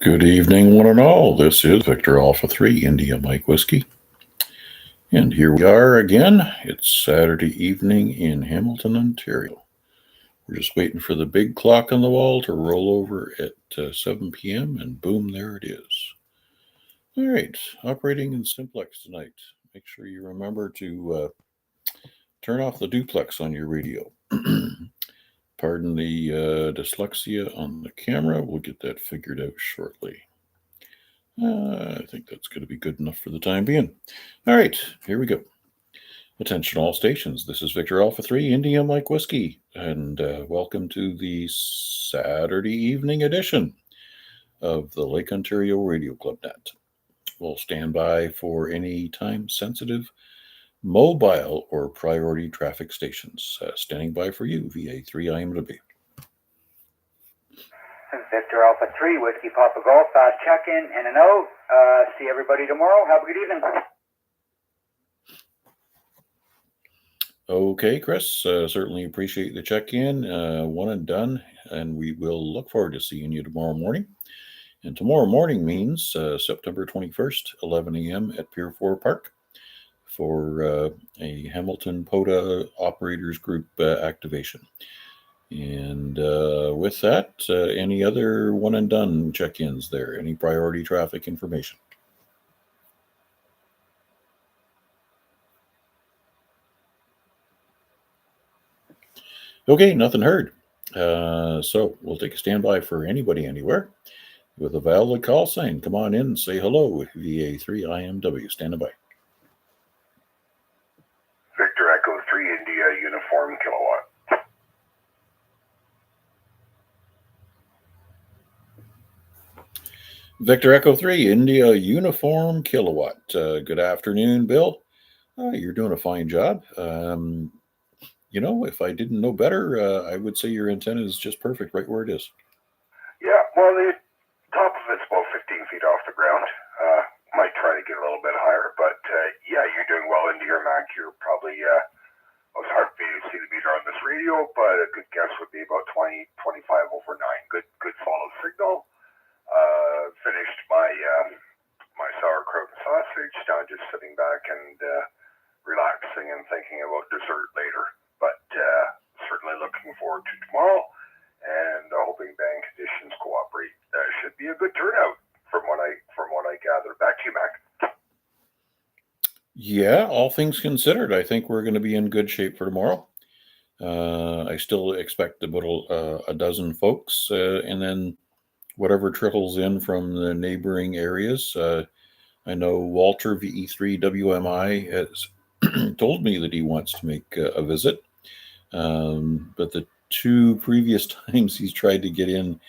Good evening, one and all. This is Victor Alpha 3 India Mike Whiskey. And here we are again. It's Saturday evening in Hamilton, Ontario. We're just waiting for the big clock on the wall to roll over at 7 p.m. and boom, there it is. All right, operating in simplex tonight. Make sure you remember to turn off the duplex on your radio. Pardon the dyslexia on the camera. We'll get that figured out shortly. I think that's going to be good enough for the time being. All right, here we go. Attention all stations. This is Victor Alpha 3 India Mike Whiskey, and welcome to the Saturday evening edition of the Lake Ontario Radio Club Net. We'll stand by for any time-sensitive mobile or priority traffic stations. Standing by for you, VA3IMW. Victor Alpha 3, Whiskey Papa Golf, fast check-in and an out. See everybody tomorrow. Have a good evening. Okay, Chris, certainly appreciate the check-in. One and done, and we will look forward to seeing you tomorrow morning. And tomorrow morning means September 21st, 11 a.m. at Pier 4 Park for a Hamilton POTA Operators Group activation. And with that, any other one and done check-ins there? Any priority traffic information? Okay, nothing heard. So we'll take a standby for anybody anywhere with a valid call sign. Come on in and say hello. VA3IMW, standing by. Victor Echo 3 India Uniform Kilowatt. Victor Echo 3 India Uniform Kilowatt. Good afternoon, Bill. You're doing a fine job. If I didn't know better, I would say your antenna is just perfect right where it is. Yeah, well, the top of it's about 15 feet off the ground. Might try to get a little bit higher, but yeah, you're doing well into your Mac. You're probably, it's hard for you to see the meter on this radio, but a good guess would be about 20, 25 over 9. Good solid signal. Finished my sauerkraut and sausage. Now just sitting back and relaxing and thinking about dessert later. But certainly looking forward to tomorrow and hoping band conditions cooperate. Should be a good turnout from what I gather. Back to you, Mac. Yeah, all things considered, I think we're going to be in good shape for tomorrow. I still expect about a dozen folks, and then whatever trickles in from the neighboring areas. I know Walter VA3IMW has told me that he wants to make a visit. But the two previous times he's tried to get in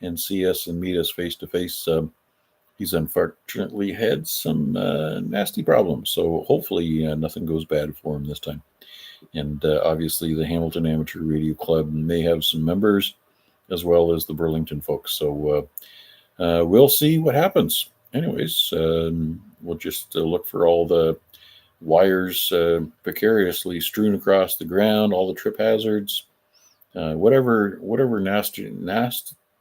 and see us and meet us face to face, he's unfortunately had some nasty problems. So hopefully nothing goes bad for him this time. And obviously the Hamilton Amateur Radio Club may have some members as well as the Burlington folks. So we'll see what happens. Anyways, we'll just look for all the wires precariously strewn across the ground, all the trip hazards, whatever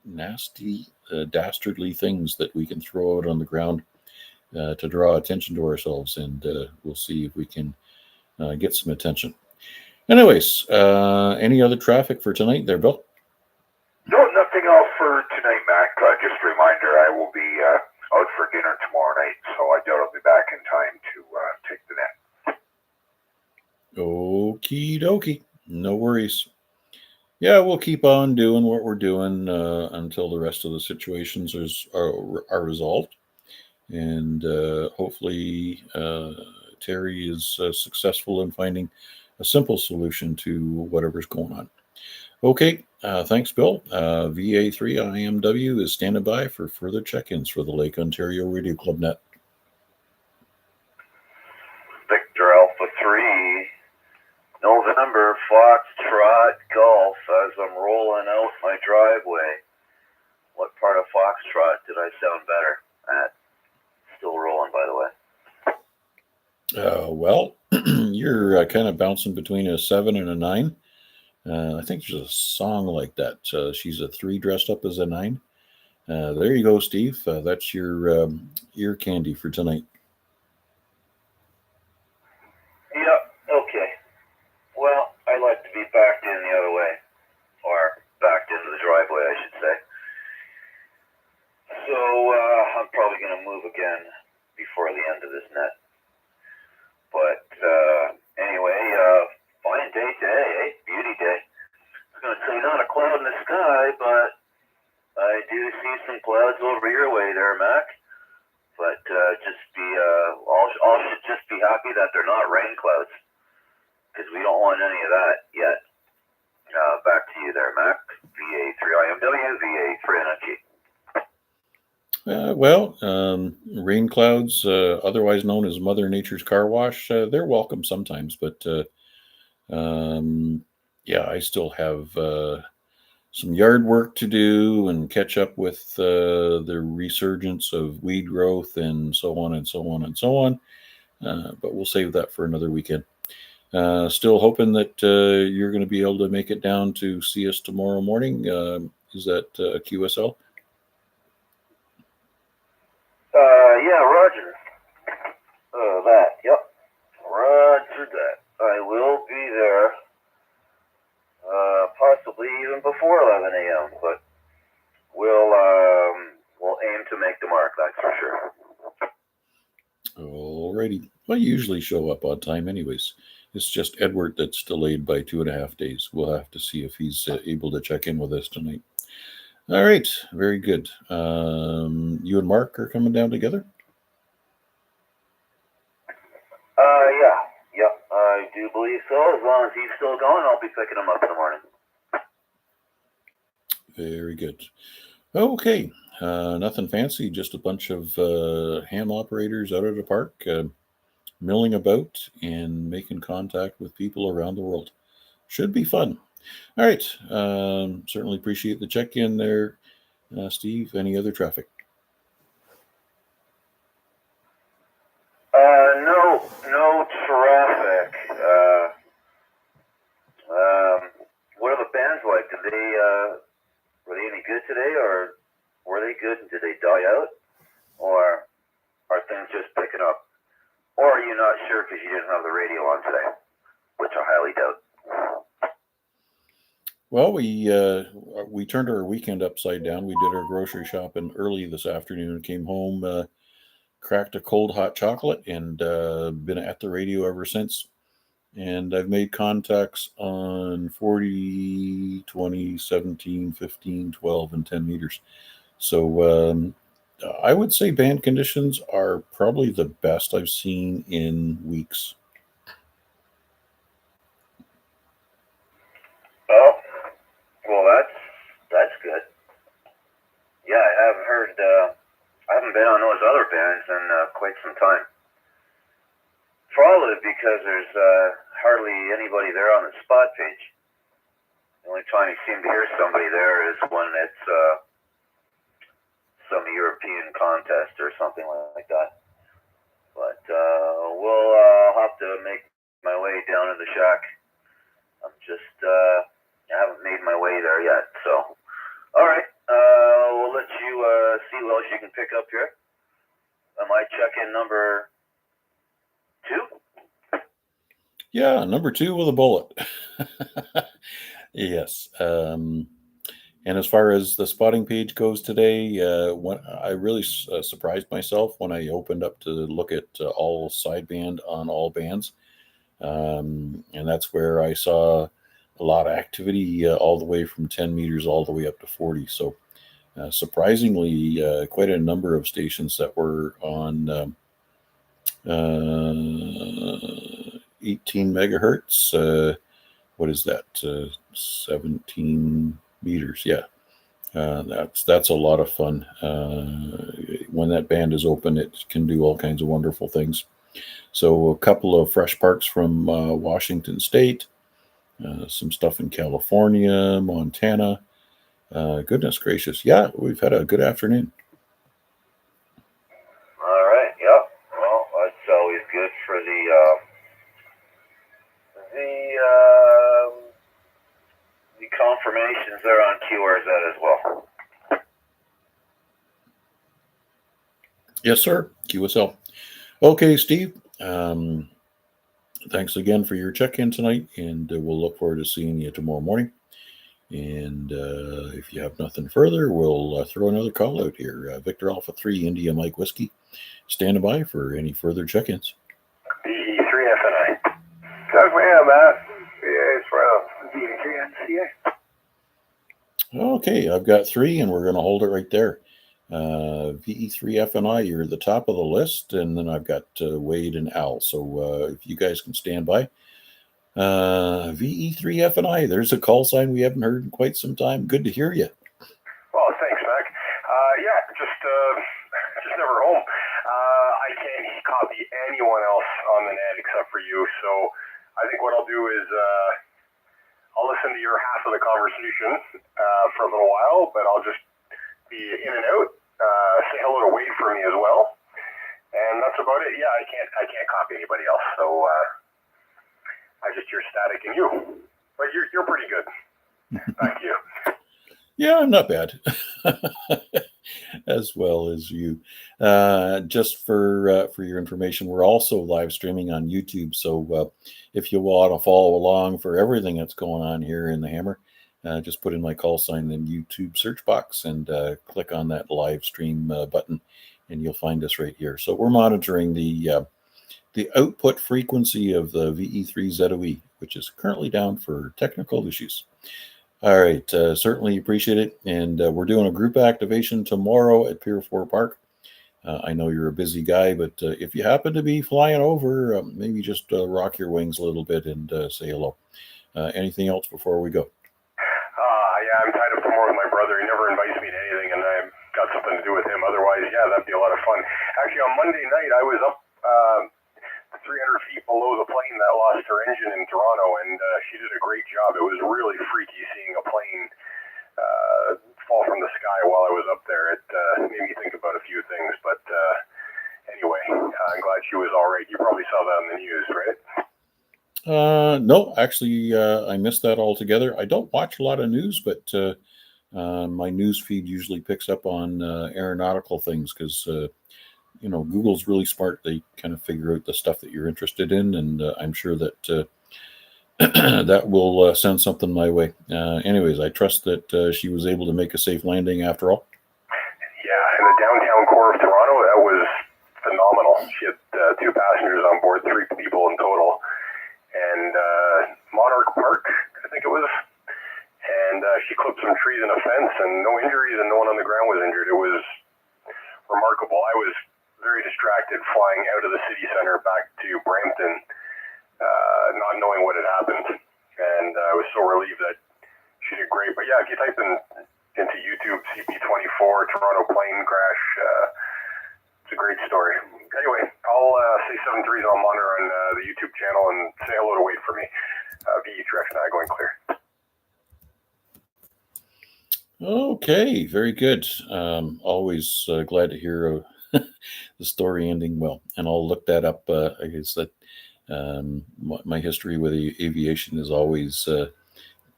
nasty, dastardly things that we can throw out on the ground to draw attention to ourselves, and we'll see if we can get some attention. Anyways, any other traffic for tonight there, Bill? No, nothing else for tonight, Mac. Just a reminder, I will be out for dinner tomorrow night, so I doubt I'll be back in time to take the net. Okie dokie. No worries. Yeah, we'll keep on doing what we're doing until the rest of the situations are resolved. And hopefully Terry is successful in finding a simple solution to whatever's going on. Okay, thanks, Bill. VA3IMW is standing by for further check-ins for the Lake Ontario Radio Club Net. Victor Alpha 3, November Foxtrot Golf as I'm rolling out my driveway. What part of Foxtrot did I sound better at? Still rolling, by the way. Well, you're kind of bouncing between a 7 and a 9. I think there's a song like that. She's a 3 dressed up as a 9. There you go, Steve. That's your ear candy for tonight. Yep, okay. Well, I like to be backed in the other way, or backed into the driveway, I should say. So, I'm probably going to move again before the end of this net. But, anyway, fine day today, eh? Beauty day. I was going to say not a cloud in the sky, but I do see some clouds over your way there, Mac. But, just be, all should just be happy that they're not rain clouds. Because we don't want any of that yet. Back to you there, Mac. VA3IMW, VA3NG. Rain clouds, otherwise known as Mother Nature's car wash, they're welcome sometimes, but I still have some yard work to do and catch up with the resurgence of weed growth and so on and so on and so on. But we'll save that for another weekend. Still hoping that you're going to be able to make it down to see us tomorrow morning. Is that QSL? Yeah, Roger. Yep. Roger that. I will be there, possibly even before 11 a.m., but we'll aim to make the mark, that's for sure. Alrighty. I usually show up on time anyways. It's just Edward that's delayed by 2.5 days. We'll have to see if he's able to check in with us tonight. All right. Very good. You and Mark are coming down together? Yeah, I do believe so. As long as he's still going, I'll be picking him up in the morning. Very good. Okay. Nothing fancy, just a bunch of ham operators out of the park, milling about and making contact with people around the world. Should be fun. All right. Certainly appreciate the check-in there, Steve. Any other traffic? No traffic. What are the bands like? Were they any good today, or were they good and did they die out? Or are things just picking up? Or are you not sure because you didn't have the radio on today? Which I highly doubt. Well, we turned our weekend upside down. We did our grocery shopping early this afternoon, came home, cracked a cold hot chocolate, and been at the radio ever since. And I've made contacts on 40, 20, 17, 15, 12, and 10 meters. So I would say band conditions are probably the best I've seen in weeks. Oh, well, that's good. Yeah, I haven't been on those other bands in quite some time. Probably because there's hardly anybody there on the spot page. The only time you seem to hear somebody there is when it's some European contest or something like that. But I'll have to make my way down to the shack. I haven't made my way there yet. So, all right, we'll let you see what else you can pick up here. Am I check-in number 2? Yeah, number 2 with a bullet. Yes. And as far as the spotting page goes today, when I really surprised myself when I opened up to look at all sideband on all bands. And that's where I saw a lot of activity all the way from 10 meters all the way up to 40. So surprisingly, quite a number of stations that were on 18 megahertz. What is that? 17 meters. Yeah. That's a lot of fun. When that band is open, it can do all kinds of wonderful things. So a couple of fresh parks from Washington State, some stuff in California, Montana. Goodness gracious. Yeah, we've had a good afternoon. All right. Yep. Well, that's always good for the confirmations there on QRZ as well. Yes, sir. QSL. Okay, Steve. Thanks again for your check-in tonight, and we'll look forward to seeing you tomorrow morning. And if you have nothing further, we'll throw another call out here. Victor Alpha 3 India Mike Whiskey, standing by for any further check-ins. VA3FNI. Chuck me in, Matt. VA3NCA. Okay, I've got 3, and we're going to hold it right there. VE3FNI, you're at the top of the list, and then I've got Wade and Al. So if you guys can stand by. VE3FNI, there's a call sign we haven't heard in quite some time. Good to hear you. Well, thanks, Mac. Yeah, just never home. I can't copy anyone else on the net except for you, so I think what I'll do is I'll listen to your half of the conversation for a little while, but I'll just be in and out. Say hello to Wade for me as well, and that's about it. Yeah, I can't copy anybody else, so I just hear static in you, but you're pretty good. Thank you. Yeah, I'm not bad. As well as you. Just for your information, we're also live streaming on YouTube. So if you want to follow along for everything that's going on here in the Hammer, just put in my call sign in YouTube search box and click on that live stream button, and you'll find us right here. So we're monitoring the output frequency of the VE3ZOE, which is currently down for technical issues. All right, certainly appreciate it. And we're doing a group activation tomorrow at Pier 4 Park. I know you're a busy guy, but if you happen to be flying over, maybe just rock your wings a little bit and say hello. Anything else before we go? Yeah, I'm tied up tomorrow with my brother. He never invites me to anything, and I've got something to do with him. Otherwise, yeah, that'd be a lot of fun. Actually, on Monday night, I was up 300 feet below the plane that lost her engine in Toronto, and she did a great job. It was really freaky seeing a plane fall from the sky while I was up there. It made me think about a few things, but anyway, I'm glad she was all right. You probably saw that on the news, right? No, actually, I missed that altogether. I don't watch a lot of news, but my news feed usually picks up on aeronautical things because Google's really smart. They kind of figure out the stuff that you're interested in, and I'm sure that that will send something my way. Anyways, I trust that she was able to make a safe landing after all. Yeah, in the downtown core of Toronto, that was phenomenal. She had 2 passengers on board, 3 people in total, and Monarch Park, I think it was, and she clipped some trees and a fence, and no injuries, and no one on the ground was injured. It was remarkable. I was very distracted flying out of the city center back to Brampton, not knowing what had happened, and I was so relieved that she did great. But yeah, if you type into YouTube CP24 Toronto plane crash, it's a great story. Anyway, I'll say 7-3s on monitor on the YouTube channel and say hello to Wade for me. VE3FNI going clear. Okay, very good. Always glad to hear the story ending well, and I'll look that up. I guess that my history with aviation has always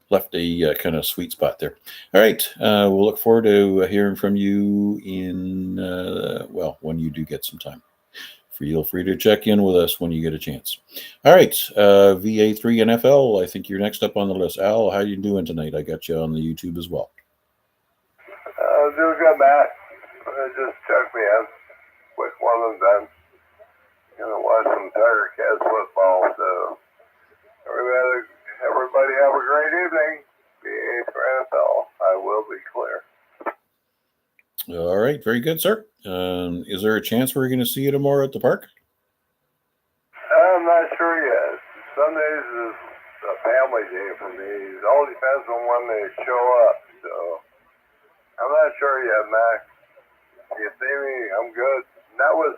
left a kind of sweet spot there. All right, we'll look forward to hearing from you when you do get some time. Feel free to check in with us when you get a chance. All right, VA3NFL, I think you're next up on the list. Al, how you doing tonight? I got you on the YouTube as well. Doing good, Matt. Just check me in with one of them. Watch some Tiger Cats football. So everybody have a great evening. VA3NFL. I will be clear. All right, very good, sir. Is there a chance we're going to see you tomorrow at the park? I'm not sure yet. Sundays is a family day for me. It all depends on when they show up. So I'm not sure yet, Mac. If you see me, I'm good. And that was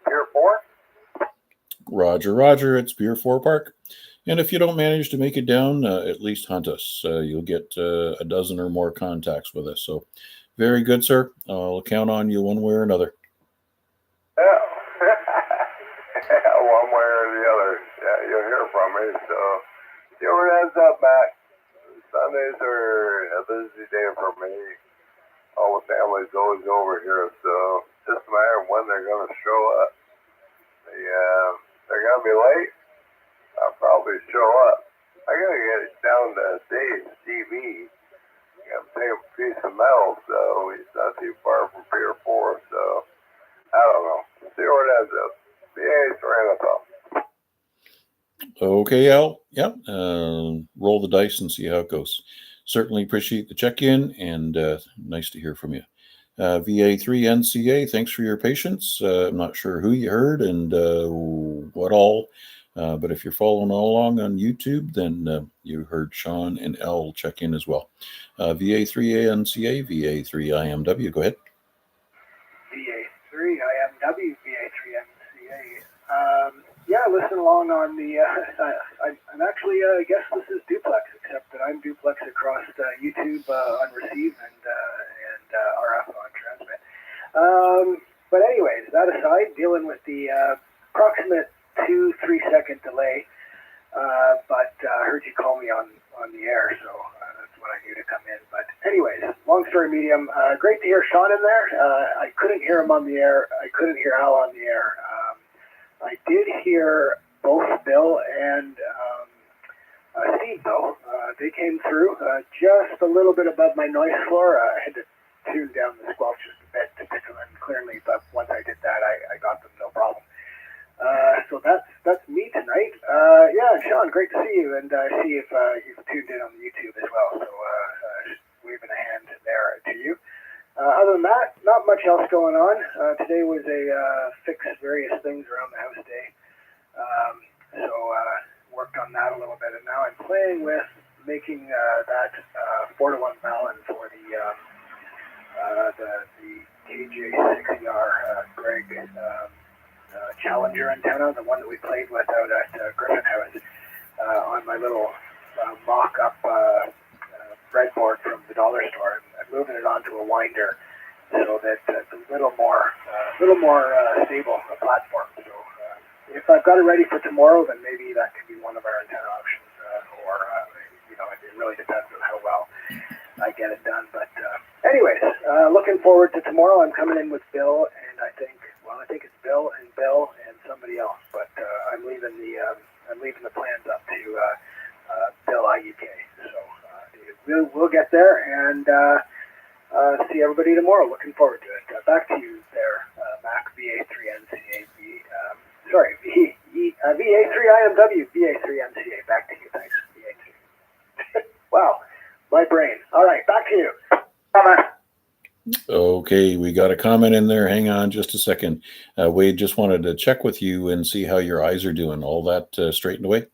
Pier 4? Roger. It's Pier 4 Park. And if you don't manage to make it down, at least hunt us. You'll get a dozen or more contacts with us. So very good, sir. I'll count on you one way or another. Yeah. One way or the other. Yeah, you'll hear from me. So give her a heads up, Mac. Sundays are a busy day for me. All the family's always over here, so just a matter of when they're going to show up. They're going to be late. I'll probably show up. I got to get it down to Dave's TV. I got to pay him a piece of metal, so he's not too far from Pier 4. So I don't know. See where it ends up. VA3IMW. Okay, Al. Yep. Roll the dice and see how it goes. Certainly appreciate the check-in, and nice to hear from you. VA3NCA, thanks for your patience. I'm not sure who you heard and what all, but if you're following along on YouTube, then you heard Sean and Al check in as well. VA3NCA, VA3IMW, go ahead. VA3IMW, VA3MCA. Yeah, listen along on the, I'm actually, I guess this is duplex, except that I'm duplex across YouTube on receive and RF on transmit. But anyways, that aside, dealing with the approximate 2-3 second delay, but heard you call me on the air, so that's what I knew to come in. But anyways, long story medium, great to hear Sean in there. I couldn't hear him on the air. I couldn't hear Al on the air. I did hear both Bill and Steve, though. They came through just a little bit above my noise floor. I had to tune down the squelch just a bit to pick them in clearly, but once I did that, I got them no problem. So that's me tonight. Yeah, Sean, great to see you, and I see if you've tuned in on the YouTube as well. So waving a hand there to you. Other than that, not much else going on. Today was a fix various things around the house day. So worked on that a little bit, and now I'm playing with making that 4-to-1 balun for the KJ60R Greg Challenger antenna, the one that we played with out at Griffin House on my little mock-up breadboard from the dollar store. I'm moving it onto a winder so that it's a little more stable a platform. So if I've got it ready for tomorrow, then maybe that could be one of our antenna options. Or it really depends on how well I get it done. But anyways, looking forward to tomorrow. I'm coming in with Bill, and I think it's Bill and somebody else. But I'm leaving the plans up to Bill IUK. So we'll get there and see everybody tomorrow. Looking forward to it. Back to you there, Mac, VA3NCA. VA3IMW, VA3MCA. Back to you. Thanks, VA3. Wow, my brain. All right, back to you. Bye-bye. Okay, we got a comment in there. Hang on just a second. Wade just wanted to check with you and see how your eyes are doing. All that straightened away?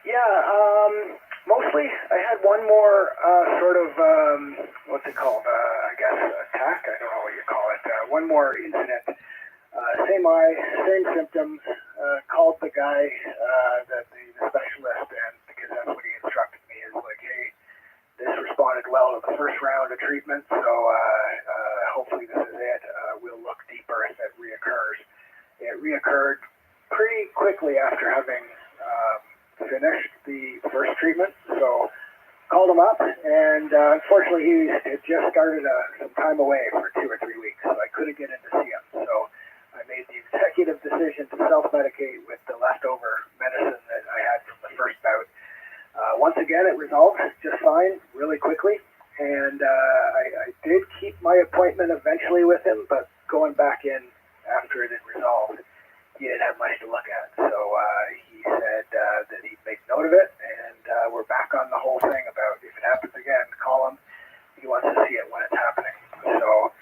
Yeah, mostly. I had one more sort of, what's it called? I guess attack. I don't know what you call it. One more incident. Same eye, same symptoms. Called the guy, the specialist, and because that's what he instructed me, is like, hey, this responded well to the first round of treatment, so hopefully this is it. We'll look deeper if it reoccurs. It reoccurred pretty quickly after having finished the first treatment, so called him up, and unfortunately he had just started some time away for 2 or 3 weeks, so I couldn't get in to see him. So I made the executive decision to self-medicate with the leftover medicine that I had from the first bout. Once again, it resolved just fine, really quickly, and I did keep my appointment eventually with him, but going back in after it had resolved, he didn't have much to look at. So he said that he'd make note of it, and we're back on the whole thing about if it happens again, call him. He wants to see it when it's happening. So,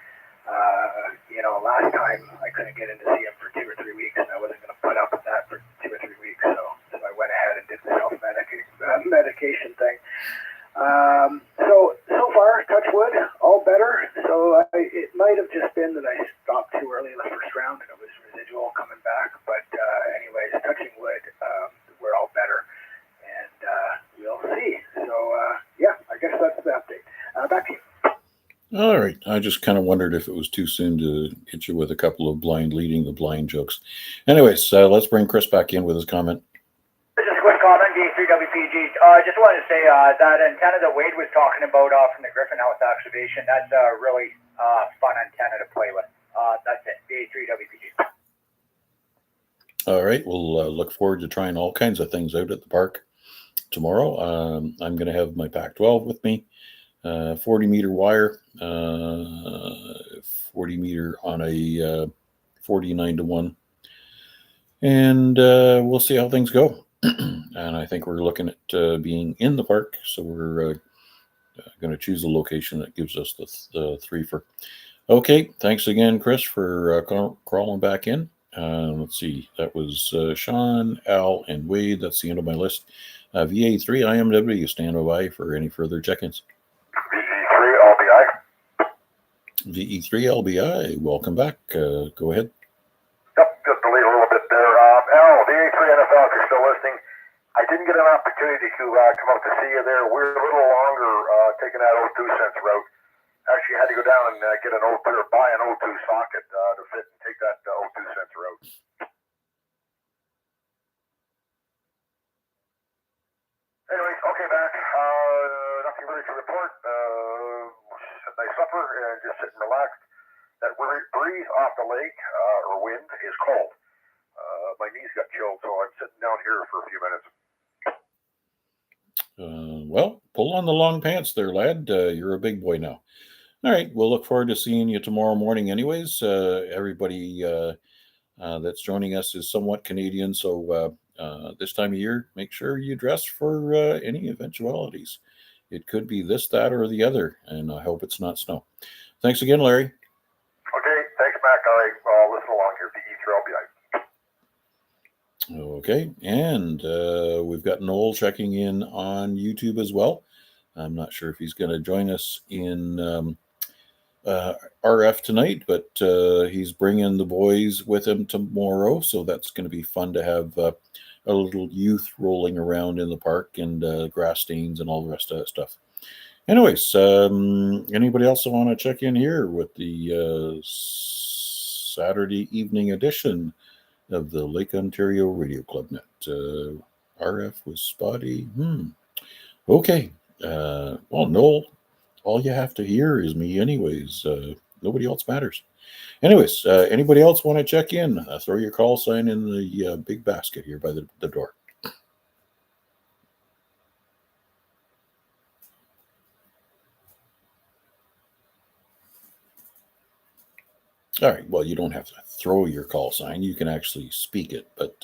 last time I couldn't get in to see him for 2 or 3 weeks, and I wasn't going to put up with that for 2 or 3 weeks. So I went ahead and did the self-medication thing. So far, touch wood, all better. So it might have just been that I stopped too early in the first round and it was residual coming back. But anyways, touching wood, we're all better. And we'll see. So, yeah, I guess that's the update. Back to you. All right. I just kind of wondered if it was too soon to hit you with a couple of leading the blind jokes. Anyways, let's bring Chris back in with his comment. Just a quick comment. VA3WPG. Just wanted to say that antenna that Wade was talking about from the Griffin House excavation, that's a really fun antenna to play with. That's it, VA3WPG. All right, we'll look forward to trying all kinds of things out at the park tomorrow. I'm going to have my Pac-12 with me, 40-meter wire, 40-meter on a 49-to-1, and we'll see how things go. And I think we're looking at being in the park, so we're going to choose a location that gives us the 3-fer. Okay, thanks again, Chris, for crawling back in. Let's see, that was Sean, Al, and Wade. That's the end of my list. VA3IMW, stand by for any further check-ins. VE3LBI. VE3LBI, welcome back. Go ahead. Yep, just to leave a little bit there. Al, VA3NFL, if you're still listening, I didn't get an opportunity to come up to see you there. We're a little longer taking that 02 cents route. Actually, had to go down and get an 02 or buy an 02 socket to fit and take that 02 cents route. Anyways, okay, back. Nothing really to report. Nice supper and just sitting relaxed. That breeze off the lake or wind is cold. My knees got chilled, so I'm sitting down here for a few minutes. Well, pull on the long pants there, lad. You're a big boy now. All right, we'll look forward to seeing you tomorrow morning anyways. Everybody that's joining us is somewhat Canadian, so this time of year, make sure you dress for any eventualities. It could be this, that, or the other, and I hope it's not snow. Thanks again, Larry. Okay, thanks, Mac. I'll listen along here. VE3LBI. Okay, and we've got Noel checking in on YouTube as well. I'm not sure if he's going to join us in RF tonight, but he's bringing the boys with him tomorrow, so that's going to be fun to have a little youth rolling around in the park and grass stains and all the rest of that stuff. Anyways, anybody else want to check in here with the Saturday evening edition of the Lake Ontario Radio Club Net? RF was spotty. Okay. Well, Noel, all you have to hear is me anyways. Nobody else matters. Anyways, anybody else want to check in? Throw your call sign in the big basket here by the door. All right. Well, you don't have to throw your call sign. You can actually speak it. But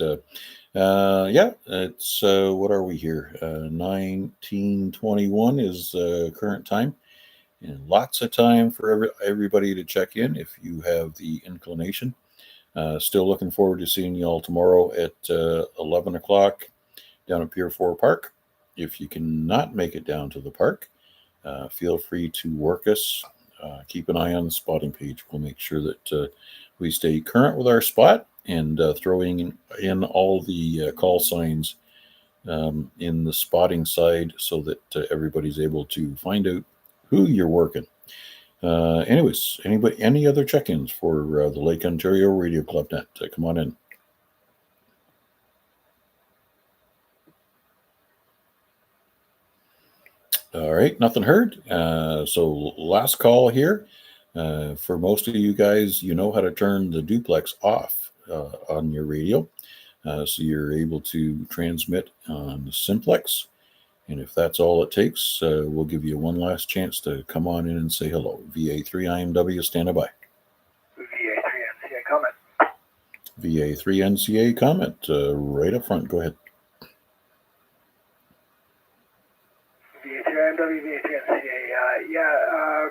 yeah, it's what are we here? 1921 is current time. And lots of time for everybody to check in if you have the inclination. Still looking forward to seeing you all tomorrow at 11 o'clock down at Pier 4 Park. If you cannot make it down to the park, feel free to work us. Keep an eye on the spotting page. We'll make sure that we stay current with our spot and throwing in all the call signs in the spotting side so that everybody's able to find out who you're working. Anyways, any other check-ins for the Lake Ontario Radio Club Net? Come on in. All right, nothing heard. So last call here. For most of you guys, you know how to turn the duplex off on your radio. So you're able to transmit on the simplex. And if that's all it takes, we'll give you one last chance to come on in and say hello. VA3IMW, stand by. VA3NCA comment. VA3NCA comment, right up front. Go ahead. VA3IMW, VA3NCA.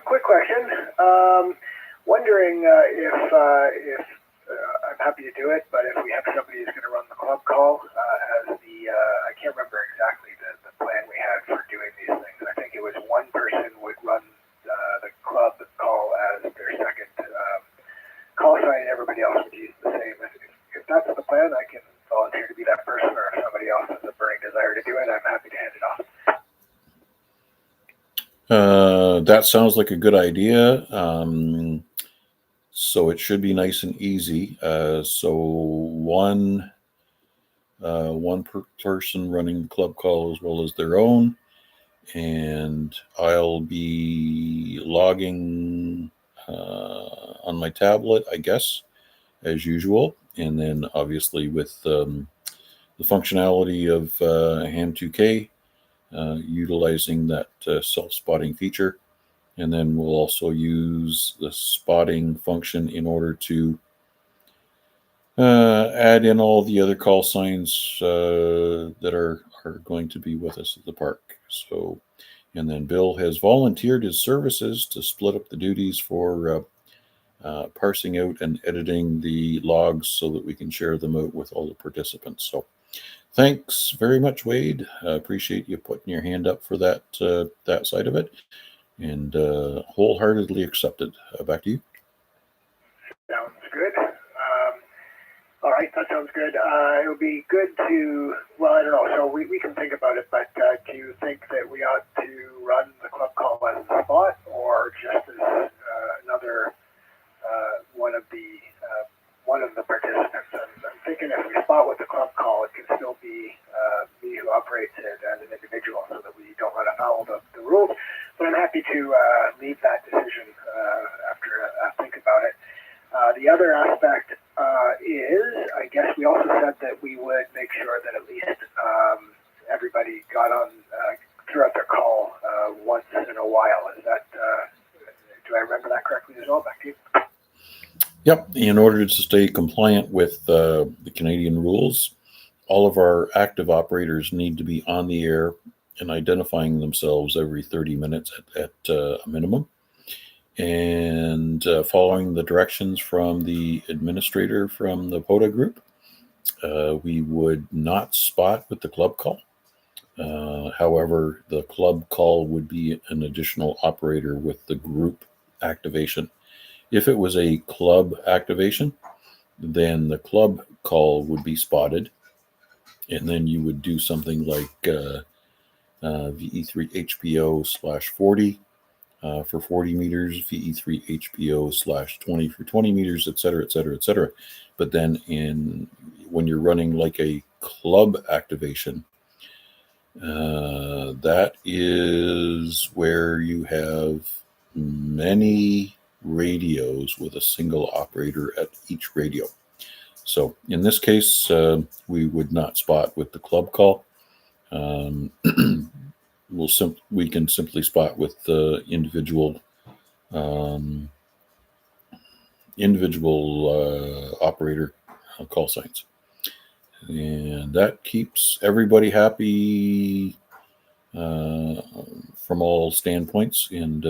Quick question. Wondering if I'm happy to do it, but if we have somebody who's going to run the club call as I can't remember exactly the plan we had for doing these things. I think it was one person would run the club call as their second call sign, and everybody else would use the same. If that's the plan, I can volunteer to be that person, or if somebody else has a burning desire to do it, I'm happy to hand it off. That sounds like a good idea. So it should be nice and easy. So one one person running the club call as well as their own. And I'll be logging on my tablet, I guess, as usual. And then obviously with the functionality of Ham2K, utilizing that self-spotting feature. And then we'll also use the spotting function in order to add in all the other call signs that are going to be with us at the park. So, and then Bill has volunteered his services to split up the duties for parsing out and editing the logs so that we can share them out with all the participants. So thanks very much, Wade. Appreciate you putting your hand up for that that side of it, and wholeheartedly accepted. Back to you. Sounds good. All right, that sounds good. It would be good to, well, I don't know, so we can think about it, but do you think that we ought to run the club call as a spot, or just as another one of the participants? I'm thinking if we spot with the club call, it can still be me who operates it as an individual, so that we don't run afoul of the rules. But I'm happy to leave that decision after I think about it. The other aspect is, I guess we also said that we would make sure that at least everybody got on throughout their call once in a while. Is that, do I remember that correctly as well? Back to you. Yep. In order to stay compliant with the Canadian rules, all of our active operators need to be on the air and identifying themselves every 30 minutes at a minimum, and following the directions from the administrator from the POTA group. We would not spot with the club call. However, the club call would be an additional operator with the group activation. If it was a club activation, then the club call would be spotted, and then you would do something like VE3HPO/40 for 40 meters, VE3HPO/20 for 20 meters, et cetera, et cetera, et cetera. But then when you're running like a club activation, that is where you have many radios with a single operator at each radio. So in this case, we would not spot with the club call. We can simply spot with the individual operator call signs, and that keeps everybody happy from all standpoints. And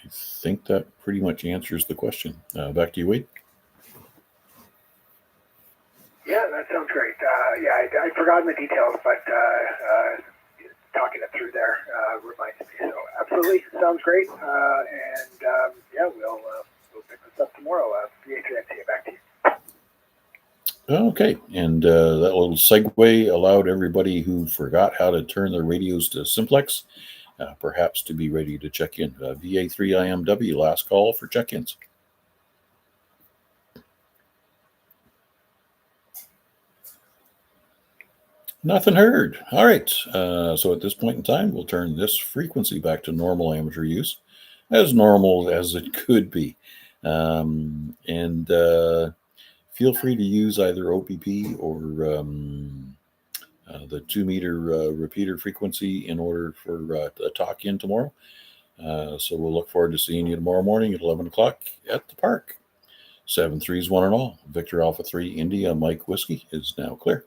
I think that pretty much answers the question. Back to you, Wade. Yeah, that sounds great. Yeah, I'd forgotten the details, but talking it through there reminds me. So absolutely, sounds great. Yeah, we'll pick this up tomorrow. VA3IMW, back to you. Okay, and that little segue allowed everybody who forgot how to turn their radios to simplex perhaps to be ready to check in. VA3IMW, last call for check-ins. Nothing heard. All right, so at this point in time, we'll turn this frequency back to normal amateur use, as normal as it could be. Feel free to use either OPP or the 2-meter repeater frequency in order for a talk in tomorrow. So we'll look forward to seeing you tomorrow morning at 11 o'clock at the park. 7-3s, 1 and all. Victor Alpha 3 India Mike Whiskey is now clear.